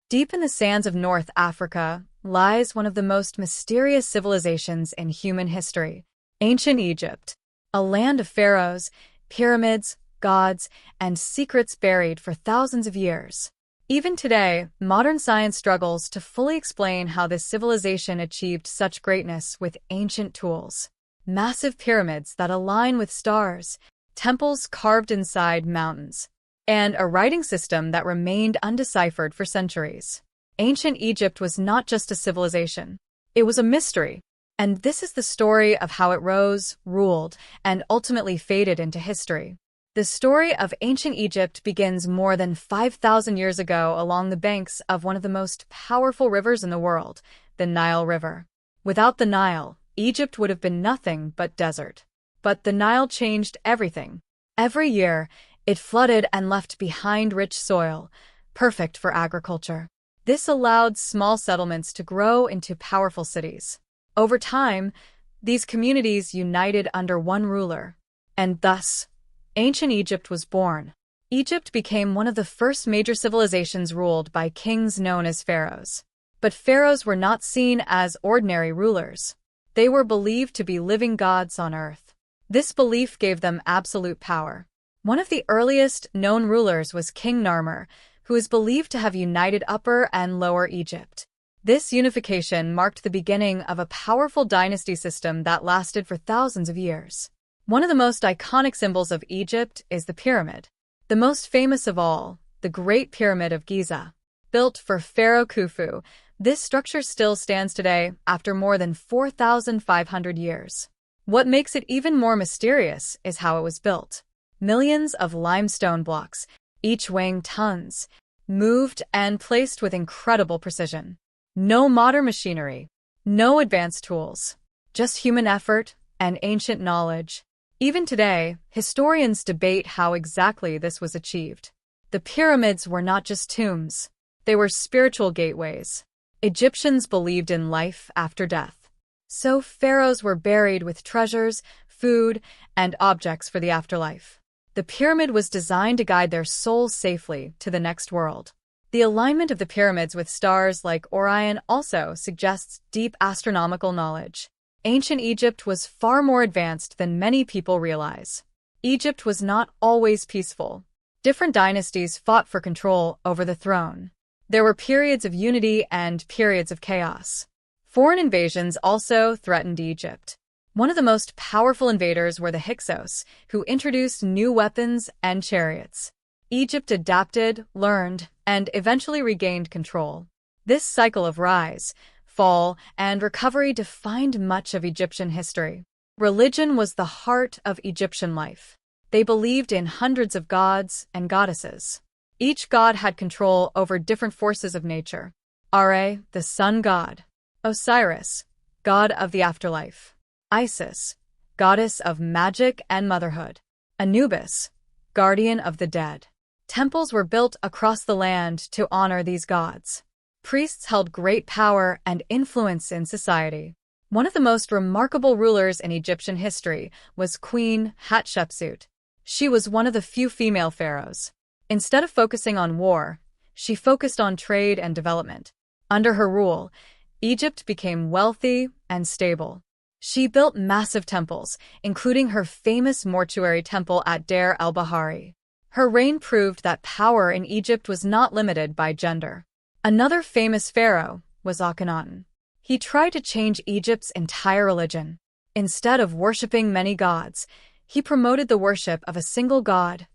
Deep in the sands of North Africa lies one of the most mysterious civilizations in human history, ancient Egypt, a land of pharaohs, pyramids, gods, and secrets buried for thousands of years. Even today, modern science struggles to fully explain how this civilization achieved such greatness with ancient tools. Massive pyramids that align with stars, temples carved inside mountains, and a writing system that remained undeciphered for centuries. Ancient Egypt was not just a civilization. It was a mystery. And this is the story of how it rose, ruled, and ultimately faded into history. The story of ancient Egypt begins more than 5,000 years ago along the banks of one of the most powerful rivers in the world, the Nile River. Without the Nile, Egypt would have been nothing but desert. But the Nile changed everything. Every year, it flooded and left behind rich soil, perfect for agriculture. This allowed small settlements to grow into powerful cities. Over time, these communities united under one ruler, and thus, ancient Egypt was born. Egypt became one of the first major civilizations ruled by kings known as pharaohs. But pharaohs were not seen as ordinary rulers. They were believed to be living gods on earth. This belief gave them absolute power. One of the earliest known rulers was King Narmer, who is believed to have united Upper and Lower Egypt. This unification marked the beginning of a powerful dynasty system that lasted for thousands of years. One of the most iconic symbols of Egypt is the pyramid. The most famous of all, the Great Pyramid of Giza. Built for Pharaoh Khufu, this structure still stands today after more than 4,500 years. What makes it even more mysterious is how it was built. Millions of limestone blocks, each weighing tons, moved and placed with incredible precision. No modern machinery, no advanced tools, just human effort and ancient knowledge. Even today, historians debate how exactly this was achieved. The pyramids were not just tombs, they were spiritual gateways. Egyptians believed in life after death. So pharaohs were buried with treasures, food, and objects for the afterlife. The pyramid was designed to guide their souls safely to the next world. The alignment of the pyramids with stars like Orion also suggests deep astronomical knowledge. Ancient Egypt was far more advanced than many people realize. Egypt was not always peaceful. Different dynasties fought for control over the throne. There were periods of unity and periods of chaos. Foreign invasions also threatened Egypt. One of the most powerful invaders were the Hyksos, who introduced new weapons and chariots. Egypt adapted, learned, and eventually regained control. This cycle of rise, fall, and recovery defined much of Egyptian history. Religion was the heart of Egyptian life. They believed in hundreds of gods and goddesses. Each god had control over different forces of nature. Ra, the sun god. Osiris, god of the afterlife. Isis, goddess of magic and motherhood. Anubis, guardian of the dead. Temples were built across the land to honor these gods. Priests held great power and influence in society. One of the most remarkable rulers in Egyptian history was Queen Hatshepsut. She was one of the few female pharaohs. Instead of focusing on war, she focused on trade and development. Under her rule, Egypt became wealthy and stable. She built massive temples, including her famous mortuary temple at Deir el-Bahari. Her reign proved that power in Egypt was not limited by gender. Another famous pharaoh was Akhenaten. He tried to change Egypt's entire religion. Instead of worshipping many gods, he promoted the worship of a single god,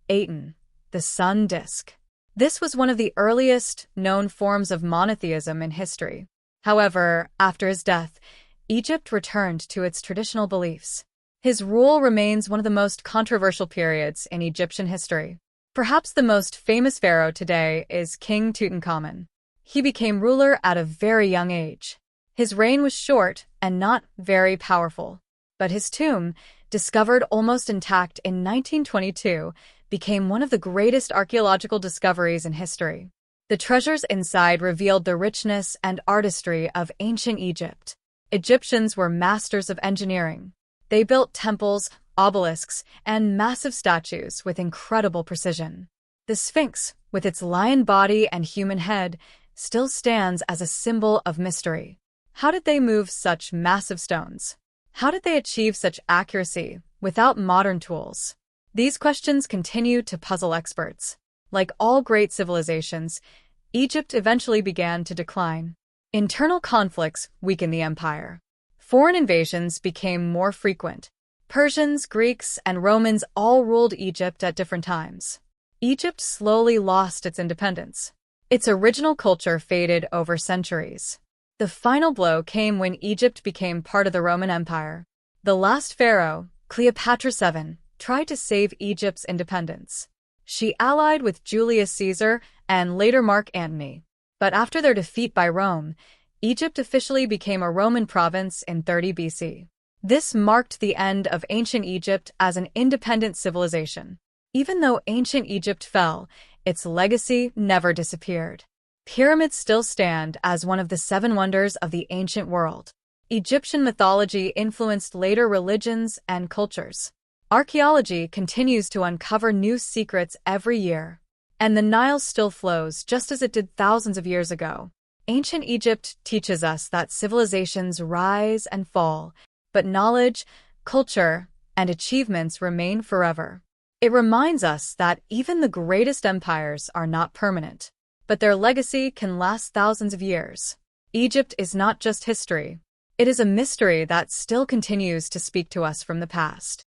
Aten, the sun disk. This was one of the earliest known forms of monotheism in history. However, after his death, Egypt returned to its traditional beliefs. His rule remains one of the most controversial periods in Egyptian history. Perhaps the most famous pharaoh today is King Tutankhamun. He became ruler at a very young age. His reign was short and not very powerful, but his tomb, discovered almost intact in 1922, became one of the greatest archaeological discoveries in history. The treasures inside revealed the richness and artistry of ancient Egypt. Egyptians were masters of engineering. They built temples, obelisks, and massive statues with incredible precision. The Sphinx, with its lion body and human head, still stands as a symbol of mystery. How did they move such massive stones? How did they achieve such accuracy without modern tools? These questions continue to puzzle experts. Like all great civilizations, Egypt eventually began to decline. Internal conflicts weakened the empire. Foreign invasions became more frequent. Persians, Greeks, and Romans all ruled Egypt at different times. Egypt slowly lost its independence. Its original culture faded over centuries. The final blow came when Egypt became part of the Roman Empire. The last pharaoh, Cleopatra VII, tried to save Egypt's independence. She allied with Julius Caesar and later Mark Antony. But after their defeat by Rome, Egypt officially became a Roman province in 30 BC. This marked the end of ancient Egypt as an independent civilization. Even though ancient Egypt fell, its legacy never disappeared. Pyramids still stand as one of the 7 wonders of the ancient world. Egyptian mythology influenced later religions and cultures. Archaeology continues to uncover new secrets every year. And the Nile still flows just as it did thousands of years ago. Ancient Egypt teaches us that civilizations rise and fall, but knowledge, culture, and achievements remain forever. It reminds us that even the greatest empires are not permanent, but their legacy can last thousands of years. Egypt is not just history. It is a mystery that still continues to speak to us from the past.